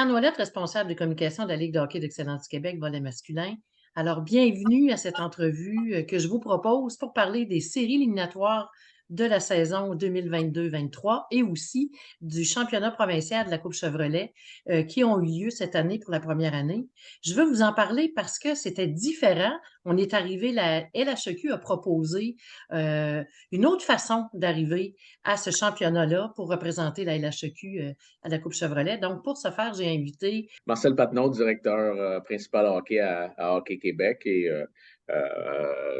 Josiane Ouellette, responsable de communication de la Ligue de hockey d'excellence du Québec, volet masculin. Alors, bienvenue à cette entrevue que je vous propose pour parler des séries éliminatoires de la saison 2022-23 et aussi du championnat provincial de la Coupe Chevrolet qui ont eu lieu cette année pour la première année. Je veux vous en parler parce que c'était différent. On est arrivé, la LHEQ a proposé une autre façon d'arriver à ce championnat-là pour représenter la LHEQ à la Coupe Chevrolet. Donc, pour ce faire, j'ai invité Marcel Patnaud, directeur principal hockey à Hockey Québec et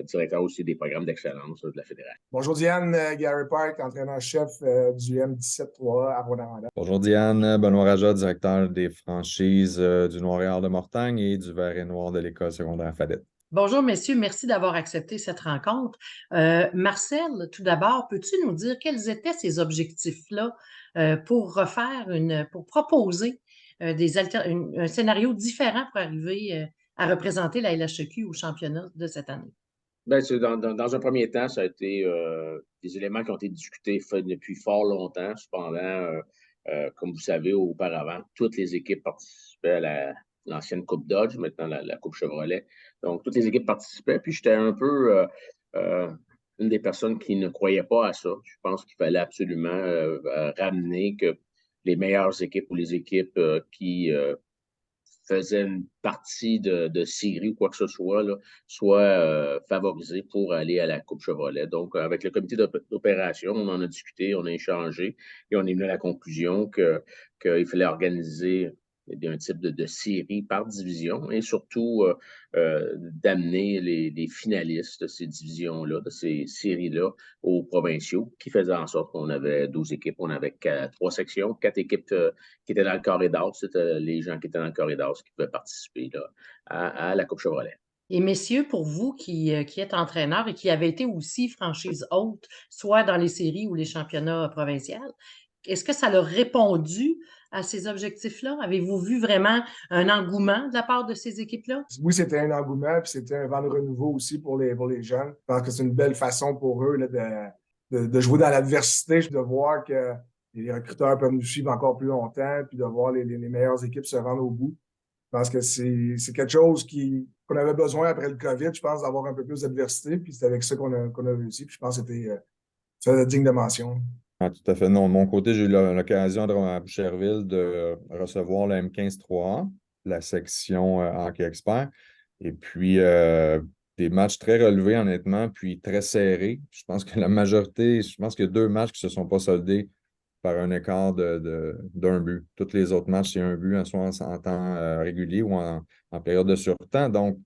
directeur aussi des programmes d'excellence de la Fédération. Bonjour Diane, Gary Park, entraîneur-chef du M17-3 à Rwanda. Bonjour Diane, Benoît Raja, directeur des franchises du Noir-et-Or de Mortagne et du Vert et Noir de l'École secondaire Fadette. Bonjour, messieurs. Merci d'avoir accepté cette rencontre. Marcel, tout d'abord, peux-tu nous dire quels étaient ces objectifs-là pour pour proposer un scénario différent pour arriver à représenter la LHEQ au championnat de cette année? Ben, dans un premier temps, ça a été des éléments qui ont été discutés depuis fort longtemps. Cependant, comme vous savez, auparavant, toutes les équipes participaient à l'ancienne Coupe Dodge, maintenant la Coupe Chevrolet. Donc, toutes les équipes participaient. Puis, j'étais un peu une des personnes qui ne croyait pas à ça. Je pense qu'il fallait absolument ramener que les meilleures équipes ou les équipes qui faisaient une partie de série ou quoi que ce soit, là, soient favorisés pour aller à la Coupe Chevrolet. Donc, avec le comité d'opération, on en a discuté, on a échangé et on est venu à la conclusion qu'il fallait organiser un type de série par division et surtout d'amener les finalistes de ces divisions-là, de ces séries-là, aux provinciaux, qui faisaient en sorte qu'on avait 12 équipes, on avait 3 sections, 4 équipes qui étaient dans le corridor, c'était les gens qui étaient dans le corridor qui pouvaient participer là, à la Coupe Chevrolet. Et messieurs, pour vous qui êtes entraîneur et qui avez été aussi franchise haute, soit dans les séries ou les championnats provinciaux, est-ce que ça leur a répondu à ces objectifs-là? Avez-vous vu vraiment un engouement de la part de ces équipes-là? Oui, c'était un engouement, puis c'était un vent de renouveau aussi pour les jeunes. Je pense que c'est une belle façon pour eux là, de jouer dans l'adversité, de voir que les recruteurs peuvent nous suivre encore plus longtemps, puis de voir les meilleures équipes se rendre au bout. Je pense que c'est quelque chose qu'on avait besoin après le COVID, je pense, d'avoir un peu plus d'adversité, puis c'est avec ça qu'on a réussi, puis je pense que c'était digne de mention. Ah, tout à fait. Non, de mon côté, j'ai eu l'occasion à Boucherville de recevoir le M15-3A, la section hockey expert. Et puis, des matchs très relevés, honnêtement, puis très serrés. Je pense que la majorité, je pense qu'il y a 2 matchs qui ne se sont pas soldés par un écart d'un but. Tous les autres matchs, c'est un but, soit en temps régulier ou en période de surtemps. Donc,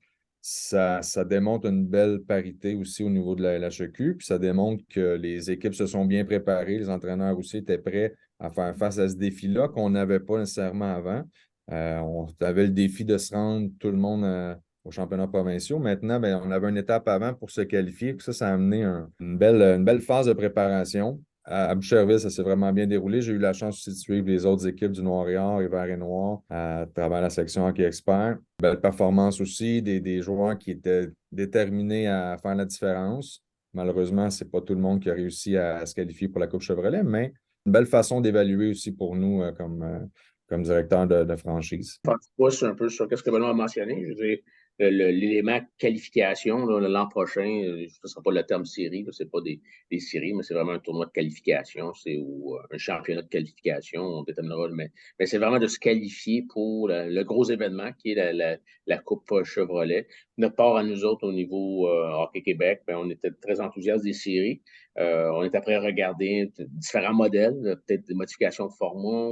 ça démontre une belle parité aussi au niveau de la LHEQ, puis ça démontre que les équipes se sont bien préparées, les entraîneurs aussi étaient prêts à faire face à ce défi-là qu'on n'avait pas nécessairement avant. On avait le défi de se rendre tout le monde aux championnats provinciaux. Maintenant, bien, on avait une étape avant pour se qualifier, puis ça a amené une belle phase de préparation. À Boucherville, ça s'est vraiment bien déroulé. J'ai eu la chance aussi de suivre les autres équipes du Noir-et-Or et Vert et Noir à travers la section hockey expert. Belle performance aussi, des joueurs qui étaient déterminés à faire la différence. Malheureusement, ce n'est pas tout le monde qui a réussi à se qualifier pour la Coupe Chevrolet, mais une belle façon d'évaluer aussi pour nous comme directeur de franchise. Je pousse un peu sur ce que Benoît a mentionné. Je veux dire, l'élément qualification, l'an prochain, ce ne sera pas le terme série, ce n'est pas des séries, mais c'est vraiment un tournoi de qualification, ou un championnat de qualification, on déterminera. Mais c'est vraiment de se qualifier pour le gros événement qui est la Coupe Chevrolet. Notre part à nous autres au niveau Hockey Québec, bien, on était très enthousiastes des séries. On est après à regarder différents modèles, peut-être des modifications de format,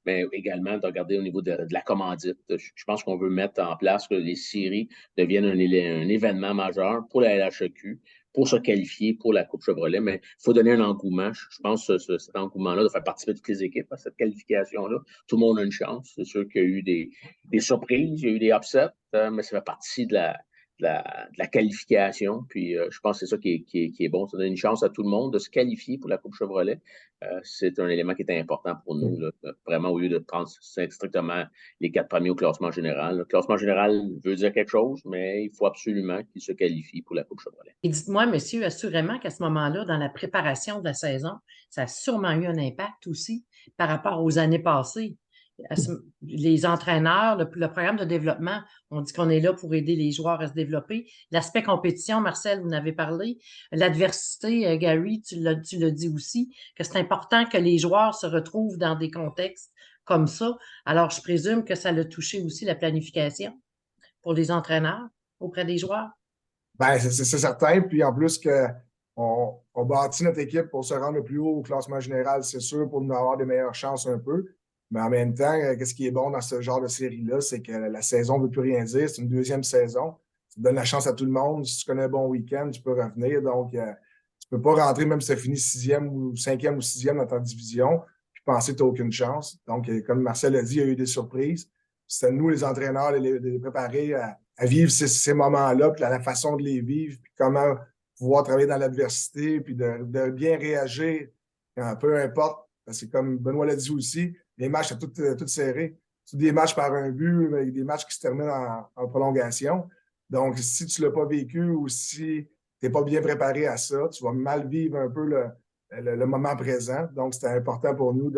mais également de regarder au niveau de la commandite. Je pense qu'on veut mettre en place que les séries deviennent un événement majeur pour la LHEQ, pour se qualifier pour la Coupe Chevrolet, mais il faut donner un engouement. Je pense que cet engouement-là, de faire participer toutes les équipes à cette qualification-là, tout le monde a une chance. C'est sûr qu'il y a eu des surprises, il y a eu des upsets, mais ça fait partie de la qualification. Puis je pense que c'est ça qui est bon. Ça donne une chance à tout le monde de se qualifier pour la Coupe Chevrolet. C'est un élément qui est important pour nous. Là, vraiment, au lieu de prendre strictement les 4 premiers au classement général. Le classement général veut dire quelque chose, mais il faut absolument qu'ils se qualifient pour la Coupe Chevrolet. Et dites-moi, monsieur, assurément qu'à ce moment-là, dans la préparation de la saison, ça a sûrement eu un impact aussi par rapport aux années passées. les entraîneurs, le programme de développement, on dit qu'on est là pour aider les joueurs à se développer. L'aspect compétition, Marcel, vous en avez parlé. L'adversité, Gary, tu l'as dit aussi, que c'est important que les joueurs se retrouvent dans des contextes comme ça. Alors, je présume que ça l'a touché aussi la planification pour les entraîneurs auprès des joueurs. Ben, c'est certain. Puis en plus on bâtit notre équipe pour se rendre le plus haut au classement général, c'est sûr, pour nous avoir des meilleures chances un peu. Mais en même temps, qu'est-ce qui est bon dans ce genre de série-là, c'est que la saison ne veut plus rien dire. C'est une deuxième saison. Ça donne la chance à tout le monde. Si tu connais un bon week-end, tu peux revenir. Donc, tu ne peux pas rentrer, même si tu as fini 6e ou 5e ou 6e dans ta division, puis penser que tu n'as aucune chance. Donc, comme Marcel a dit, il y a eu des surprises. C'est à nous, les entraîneurs, de les préparer à vivre ces moments-là, puis la façon de les vivre, puis comment pouvoir travailler dans l'adversité, puis de bien réagir, peu importe. Parce que comme Benoît l'a dit aussi, les matchs sont tout serrés. C'est des matchs par un but, avec des matchs qui se terminent en prolongation. Donc, si tu ne l'as pas vécu ou si tu n'es pas bien préparé à ça, tu vas mal vivre un peu le moment présent. Donc, c'était important pour nous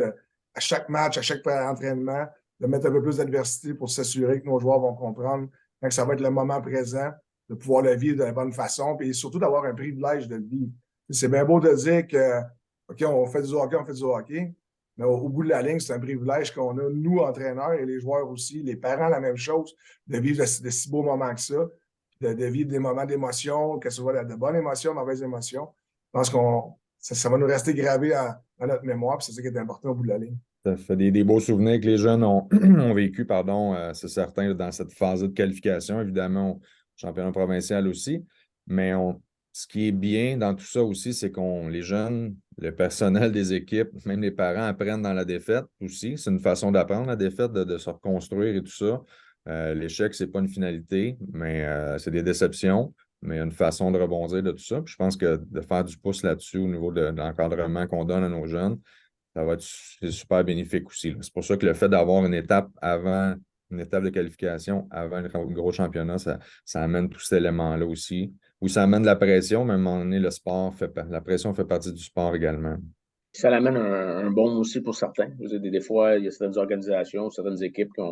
à chaque match, à chaque entraînement, de mettre un peu plus d'adversité pour s'assurer que nos joueurs vont comprendre quand ça va être le moment présent, de pouvoir le vivre de la bonne façon, et surtout d'avoir un privilège de le vivre. C'est bien beau de dire que, OK, on fait du hockey, mais au bout de la ligne, c'est un privilège qu'on a, nous, entraîneurs, et les joueurs aussi, les parents, la même chose, de vivre de si beaux moments que ça, de vivre des moments d'émotion, que ce soit de bonnes émotions, de mauvaises émotions. Je pense que ça va nous rester gravé dans notre mémoire, puis c'est ça qui est important au bout de la ligne. Ça fait des beaux souvenirs que les jeunes ont vécu, c'est certain, dans cette phase de qualification, évidemment, au championnat provincial aussi. Mais ce qui est bien dans tout ça aussi, c'est les jeunes, le personnel des équipes, même les parents apprennent dans la défaite aussi. C'est une façon d'apprendre la défaite, de se reconstruire et tout ça. L'échec, c'est pas une finalité, mais c'est des déceptions, mais une façon de rebondir de tout ça. Puis je pense que de faire du pouce là-dessus au niveau de l'encadrement qu'on donne à nos jeunes, c'est super bénéfique aussi. C'est pour ça que le fait d'avoir une étape de qualification avant le gros championnat, ça amène tout cet élément-là aussi. Oui, ça amène de la pression, mais à un moment donné, la pression fait partie du sport également. Ça amène un bon aussi pour certains. Des fois, il y a certaines organisations, certaines équipes qui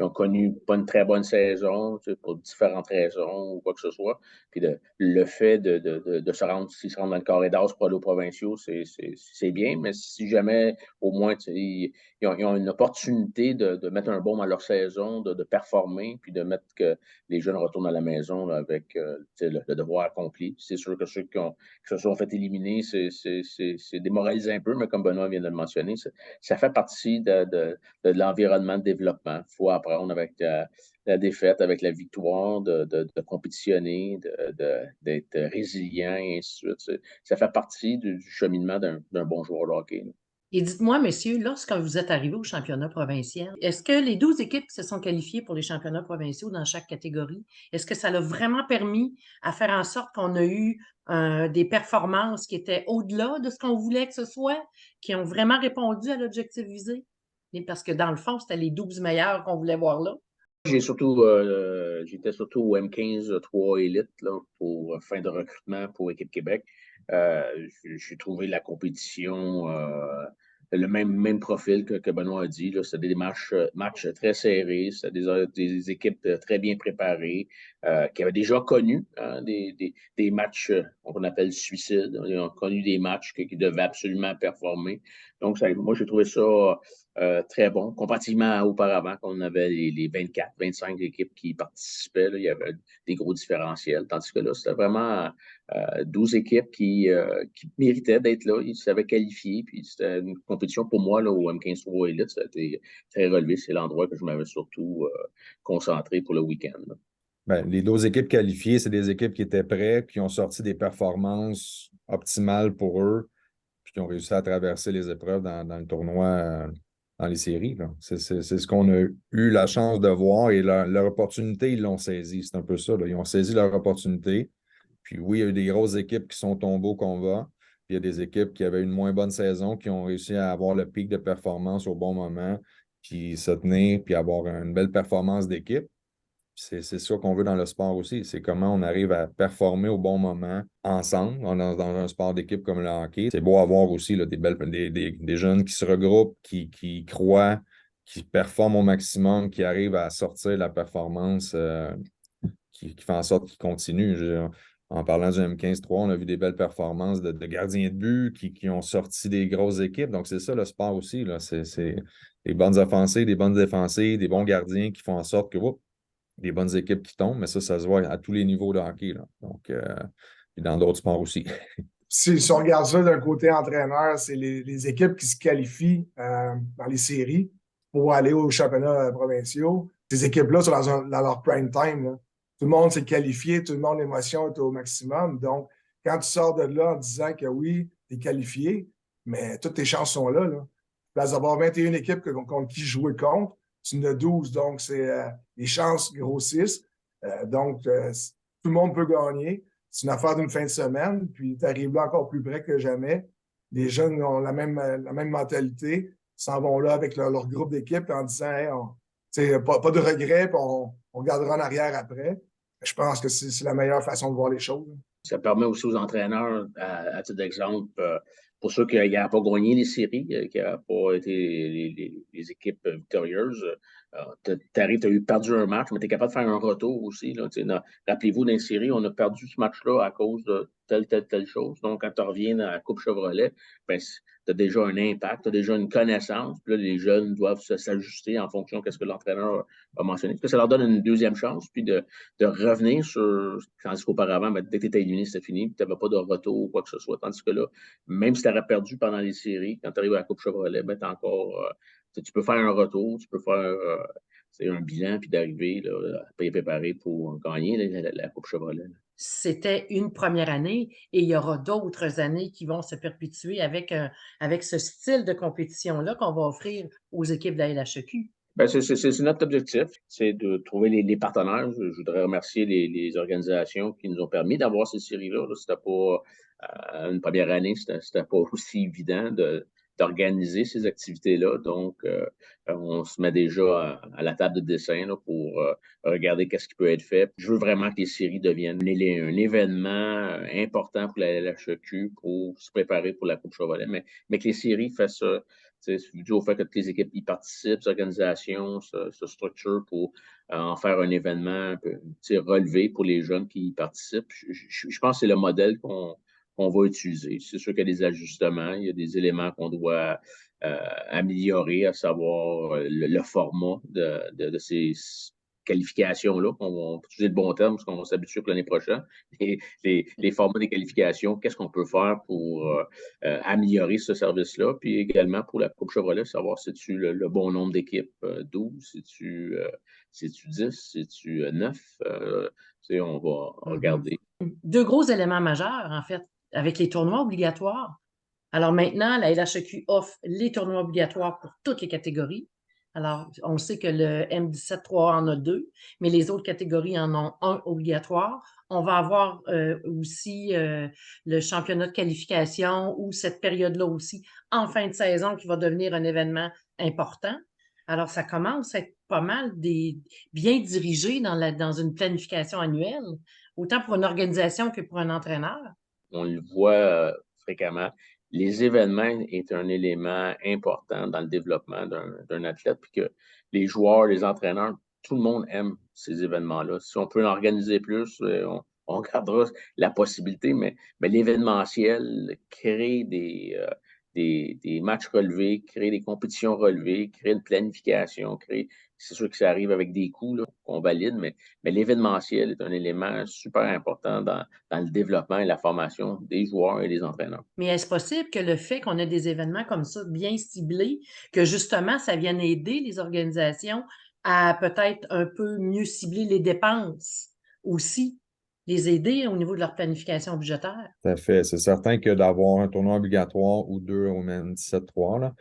ont connu pas une très bonne saison, pour différentes raisons ou quoi que ce soit. Puis le fait de se rendre, s'ils se rendent dans le corridor pour aller aux provinciaux, c'est bien, mais si jamais, au moins, ils ont une opportunité de mettre un baume à leur saison, de performer, puis de mettre que les jeunes retournent à la maison là, avec le devoir accompli. C'est sûr que ceux qui se sont fait éliminer, c'est démoralisant un peu, mais comme Benoît vient de le mentionner, ça fait partie de l'environnement de développement. Il faut apprendre avec la défaite, avec la victoire, de compétitionner, d'être résilient, et ainsi de suite. Ça fait partie du cheminement d'un bon joueur de hockey. Là. Et dites-moi, messieurs, lorsque vous êtes arrivés au championnat provincial, est-ce que les 12 équipes qui se sont qualifiées pour les championnats provinciaux dans chaque catégorie, est-ce que ça l'a vraiment permis à faire en sorte qu'on a eu des performances qui étaient au-delà de ce qu'on voulait que ce soit, qui ont vraiment répondu à l'objectif visé? Et parce que dans le fond, c'était les 12 meilleurs qu'on voulait voir là. J'étais surtout au M15 3 Elite là, pour fin de recrutement pour Équipe Québec. J'ai trouvé la compétition le même profil que Benoît a dit. C'était des matchs très serrés, c'était des équipes très bien préparées, qui avaient déjà connu des matchs qu'on appelle suicides. Ils ont connu des matchs qui devaient absolument performer. Donc, moi, j'ai trouvé ça très bon. Comparativement auparavant, quand on avait les 24, 25 équipes qui participaient, là, il y avait des gros différentiels. Tandis que là, c'était vraiment 12 équipes qui méritaient d'être là. Ils savaient qualifier. Puis c'était une compétition pour moi là, au M15 3 Elite. Ça a été très relevé. C'est l'endroit que je m'avais surtout concentré pour le week-end. Les 12 équipes qualifiées, c'est des équipes qui étaient prêtes, qui ont sorti des performances optimales pour eux, puis qui ont réussi à traverser les épreuves dans le tournoi, dans les séries. C'est ce qu'on a eu la chance de voir et leur opportunité, ils l'ont saisi. C'est un peu ça. Là. Ils ont saisi leur opportunité. Puis oui, il y a eu des grosses équipes qui sont tombées au combat. Puis il y a des équipes qui avaient une moins bonne saison, qui ont réussi à avoir le pic de performance au bon moment, puis se tenir, puis avoir une belle performance d'équipe. C'est ça qu'on veut dans le sport aussi. C'est comment on arrive à performer au bon moment ensemble dans un sport d'équipe comme le hockey. C'est beau à voir aussi là, des jeunes qui se regroupent, qui croient, qui performent au maximum, qui arrivent à sortir la performance qui fait en sorte qu'ils continuent. En parlant du M15-3, on a vu des belles performances de gardiens de but qui ont sorti des grosses équipes. Donc, c'est ça le sport aussi. Là. C'est des bonnes offensives, des bonnes défensives, des bons gardiens qui font en sorte que des bonnes équipes qui tombent. Mais ça se voit à tous les niveaux de hockey. Là. Donc, et dans d'autres sports aussi. Si on regarde ça d'un côté entraîneur, c'est les équipes qui se qualifient dans les séries pour aller aux championnats provinciaux. Ces équipes-là sont dans leur prime time. Là. Tout le monde s'est qualifié, tout le monde, l'émotion est au maximum. Donc, quand tu sors de là en disant que oui, tu es qualifié, mais toutes tes chances sont là. Là. Place d'avoir 21 équipes contre qui jouer contre, tu en as 12. Donc, les chances grossissent. Tout le monde peut gagner. C'est une affaire d'une fin de semaine, puis tu arrives là encore plus près que jamais. Les jeunes ont la même mentalité, s'en vont là avec leur groupe d'équipe en disant hey, pas de regrets, puis on gardera en arrière après. Je pense que c'est la meilleure façon de voir les choses. Ça permet aussi aux entraîneurs, à titre d'exemple, pour ceux qui n'ont pas gagné les séries, qui n'ont pas été les équipes victorieuses, tu as perdu un match, mais tu es capable de faire un retour aussi. Rappelez-vous, dans les séries, on a perdu ce match-là à cause de telle chose. Donc, quand tu reviens dans la Coupe Chevrolet, ben, tu as déjà un impact, tu as déjà une connaissance. Puis là, les jeunes doivent s'ajuster en fonction de ce que l'entraîneur a mentionné. Parce que ça leur donne une deuxième chance, puis de revenir sur. Tandis qu'auparavant, ben, dès que tu étais éliminé, c'était fini, puis tu n'avais pas de retour ou quoi que ce soit. Tandis que là, même si tu aurais perdu pendant les séries, quand tu arrives à la Coupe Chevrolet, ben, tu peux faire un retour, tu peux faire un bilan, puis d'arriver à être préparé pour gagner la Coupe Chevrolet. C'était une première année et il y aura d'autres années qui vont se perpétuer avec ce style de compétition-là qu'on va offrir aux équipes de la LHEQ. Ben, c'est notre objectif, c'est de trouver les partenaires. Je voudrais remercier les organisations qui nous ont permis d'avoir ces séries-là. C'était pas une première année, c'était pas aussi évident d'organiser ces activités-là. Donc, on se met déjà à la table de dessin là, pour regarder qu'est-ce qui peut être fait. Je veux vraiment que les séries deviennent un événement important pour la LHEQ pour se préparer pour la Coupe Chevrolet, mais que les séries fassent ça. C'est dû au fait que toutes les équipes y participent, s'organisations, se structurent pour en faire un événement un peu relevé pour les jeunes qui y participent. Je pense que c'est le modèle qu'on va utiliser. C'est sûr qu'il y a des ajustements, il y a des éléments qu'on doit améliorer, à savoir le format de ces qualifications-là, on va utiliser le bon terme parce qu'on va s'habituer pour l'année prochaine. Les formats des qualifications, qu'est-ce qu'on peut faire pour améliorer ce service-là, puis également pour la Coupe Chevrolet, savoir si tu le bon nombre d'équipes, 12, si tu 10, si tu 9, on va regarder. Deux gros éléments majeurs, en fait, avec les tournois obligatoires. Alors maintenant, la LHEQ offre les tournois obligatoires pour toutes les catégories. Alors, on sait que le M17-3 en a 2, mais les autres catégories en ont 1 obligatoire. On va avoir aussi le championnat de qualification ou cette période-là aussi en fin de saison qui va devenir un événement important. Alors, ça commence à être pas mal bien dirigé dans une planification annuelle, autant pour une organisation que pour un entraîneur. On le voit fréquemment. Les événements est un élément important dans le développement d'un athlète, puis que les joueurs, les entraîneurs, tout le monde aime ces événements-là. Si on peut en organiser plus, on gardera la possibilité, mais l'événementiel crée des matchs relevés, créer des compétitions relevées, créer une planification, c'est sûr que ça arrive avec des coûts qu'on valide, mais l'événementiel est un élément super important dans le développement et la formation des joueurs et des entraîneurs. Mais est-ce possible que le fait qu'on ait des événements comme ça bien ciblés, que justement ça vienne aider les organisations à peut-être un peu mieux cibler les dépenses aussi, les aider au niveau de leur planification budgétaire? Tout à fait. C'est certain que d'avoir un tournoi obligatoire ou 2 au même 17-3,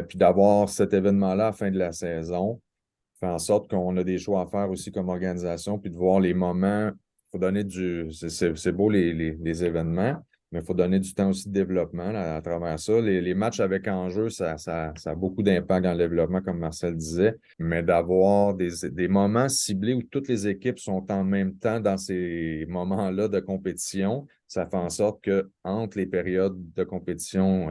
puis d'avoir cet événement-là à la fin de la saison, fait en sorte qu'on a des choix à faire aussi comme organisation, puis de voir les moments. Il faut donner c'est beau les événements, mais il faut donner du temps aussi de développement à travers ça. Les matchs avec enjeu, ça a beaucoup d'impact dans le développement, comme Marcel disait, mais d'avoir des moments ciblés où toutes les équipes sont en même temps dans ces moments-là de compétition, ça fait en sorte que entre les périodes de compétition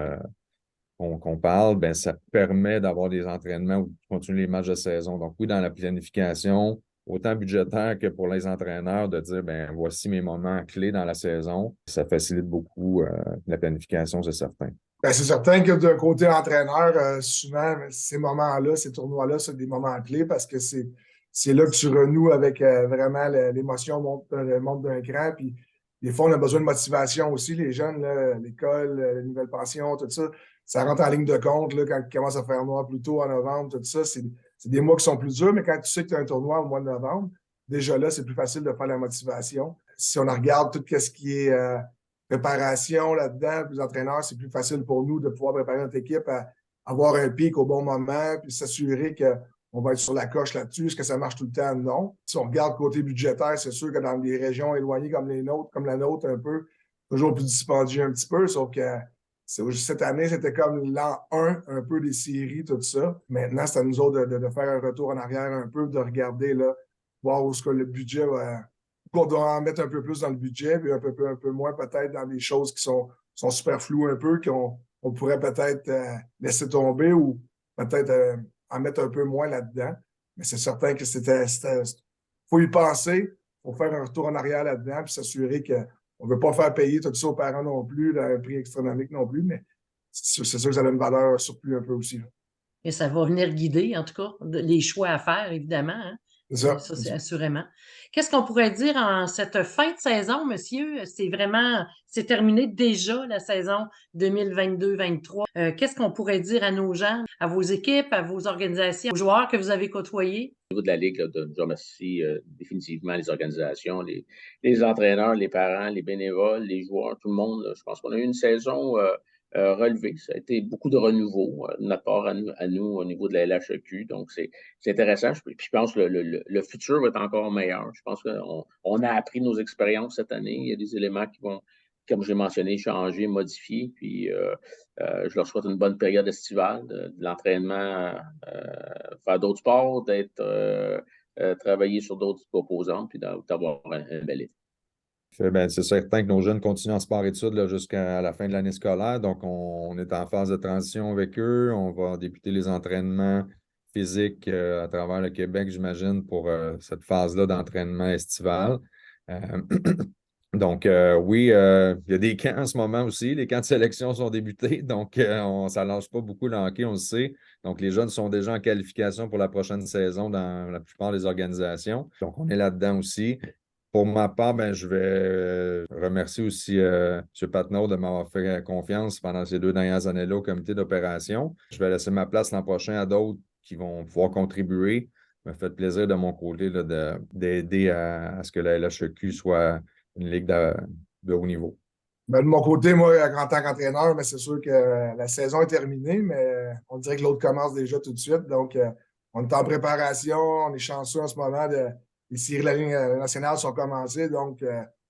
qu'on parle, ben, ça permet d'avoir des entraînements ou de continuer les matchs de saison. Donc, oui, dans la planification, autant budgétaire que pour les entraîneurs, de dire, ben, voici mes moments clés dans la saison, ça facilite beaucoup la planification, c'est certain. Ben, c'est certain que d'un côté entraîneur, souvent, ces moments-là, ces tournois-là, c'est des moments clés parce que c'est là que tu renoues avec vraiment l'émotion monte d'un cran. Puis des fois, on a besoin de motivation aussi, les jeunes, là, l'école, la nouvelle pension, tout ça. Ça rentre en ligne de compte là, quand il commence à faire noir plus tôt en novembre, tout ça. C'est des mois qui sont plus durs, mais quand tu sais que tu as un tournoi au mois de novembre, déjà là, c'est plus facile de faire la motivation. Si on regarde tout ce qui est préparation là-dedans, puis les entraîneurs, c'est plus facile pour nous de pouvoir préparer notre équipe à avoir un pic au bon moment, puis s'assurer qu'on va être sur la coche là-dessus. Est-ce que ça marche tout le temps? Non. Si on regarde côté budgétaire, c'est sûr que dans des régions éloignées comme les nôtres, comme la nôtre un peu, toujours plus dispendieux un petit peu, sauf que cette année, c'était comme l'an 1, un peu des séries, tout ça. Maintenant, c'est à nous autres de faire un retour en arrière un peu, de regarder, là, voir où est-ce que le budget va qu'on doit en mettre un peu plus dans le budget, puis un peu moins peut-être dans des choses qui sont super floues un peu, qu'on pourrait peut-être laisser tomber ou peut-être en mettre un peu moins là-dedans. Mais c'est certain que faut y penser, faut faire un retour en arrière là-dedans, puis s'assurer qu'on ne veut pas faire payer tout ça aux parents non plus, là, un prix astronomique non plus, mais c'est sûr que ça a une valeur surplus un peu aussi. Là. Et ça va venir guider, en tout cas, les choix à faire, évidemment. Hein? C'est ça. Ça, c'est assurément. Qu'est-ce qu'on pourrait dire en cette fin de saison, monsieur? C'est terminé déjà la saison 2022-23. Qu'est-ce qu'on pourrait dire à nos gens, à vos équipes, à vos organisations, aux joueurs que vous avez côtoyés? Au niveau de la Ligue, là, je remercie définitivement les organisations, les entraîneurs, les parents, les bénévoles, les joueurs, tout le monde. Là. Je pense qu'on a eu une saison relevée. Ça a été beaucoup de renouveau de notre part à nous au niveau de la LHEQ. Donc, c'est intéressant. Puis je pense que le futur va être encore meilleur. Je pense qu'on a appris nos expériences cette année. Il y a des éléments qui vont, comme j'ai mentionné, changer, modifier. Puis je leur souhaite une bonne période estivale, de l'entraînement, faire d'autres sports, travailler sur d'autres composantes, puis d'avoir un bel été. Ben, c'est certain que nos jeunes continuent en sport-études jusqu'à la fin de l'année scolaire. Donc, on est en phase de transition avec eux. On va débuter les entraînements physiques à travers le Québec, j'imagine, pour cette phase-là d'entraînement estival. Donc, oui, il y a des camps en ce moment aussi. Les camps de sélection sont débutés, donc on ne s'allonge pas beaucoup le hockey, on le sait. Donc, les jeunes sont déjà en qualification pour la prochaine saison dans la plupart des organisations. Donc, on est là-dedans aussi. Pour ma part, ben, je vais remercier aussi M. Patnaud de m'avoir fait confiance pendant ces 2 dernières années-là au comité d'opération. Je vais laisser ma place l'an prochain à d'autres qui vont pouvoir contribuer. Ça m'a fait plaisir de mon côté d'aider à ce que la LHEQ soit une ligue de haut niveau. Ben, de mon côté, moi, en tant qu'entraîneur, mais c'est sûr que la saison est terminée, mais on dirait que l'autre commence déjà tout de suite. Donc, on est en préparation. On est chanceux en ce moment. Les séries de la Ligue nationale sont commencées. Donc,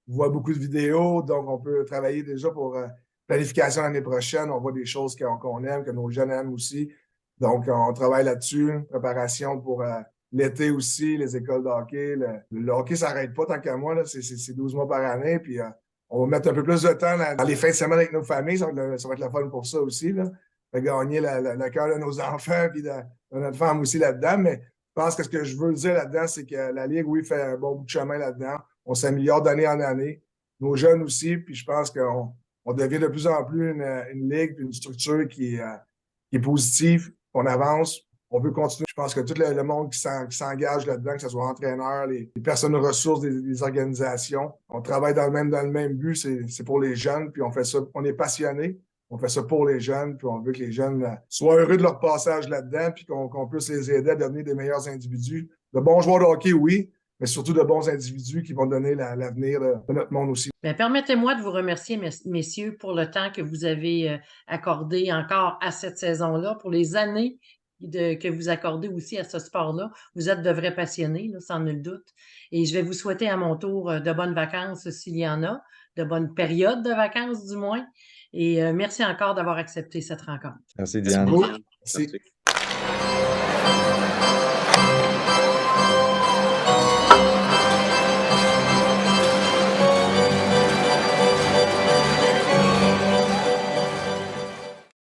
on voit beaucoup de vidéos. Donc, on peut travailler déjà pour planification l'année prochaine. On voit des choses qu'on aime, que nos jeunes aiment aussi. Donc, on travaille là-dessus. Préparation pour l'été aussi, les écoles de hockey. Le hockey ne s'arrête pas tant qu'à moi. C'est 12 mois par année. Puis, on va mettre un peu plus de temps dans les fins de semaine avec nos familles. Ça va être la fun pour ça aussi. Là. De gagner le cœur de nos enfants et de notre femme aussi là-dedans. Mais je pense que ce que je veux dire là-dedans, c'est que la Ligue, oui, fait un bon bout de chemin là-dedans. On s'améliore d'année en année. Nos jeunes aussi. Puis je pense qu'on devient de plus en plus une Ligue puis une structure qui est positive. On avance. On veut continuer. Je pense que tout le monde qui s'engage là-dedans, que ce soit entraîneurs, les personnes ressources des organisations, on travaille dans le même but, c'est pour les jeunes, puis on fait ça, on est passionnés, on fait ça pour les jeunes, puis on veut que les jeunes soient heureux de leur passage là-dedans, puis qu'on puisse les aider à devenir des meilleurs individus. De bons joueurs de hockey, oui, mais surtout de bons individus qui vont donner l'avenir de notre monde aussi. Bien, permettez-moi de vous remercier, messieurs, pour le temps que vous avez accordé encore à cette saison-là, pour les années que vous accordez aussi à ce sport-là. Vous êtes de vrais passionnés, là, sans nul doute. Et je vais vous souhaiter à mon tour de bonnes vacances s'il y en a, de bonnes périodes de vacances du moins. Et merci encore d'avoir accepté cette rencontre. Merci, Diane. Merci beaucoup. Merci.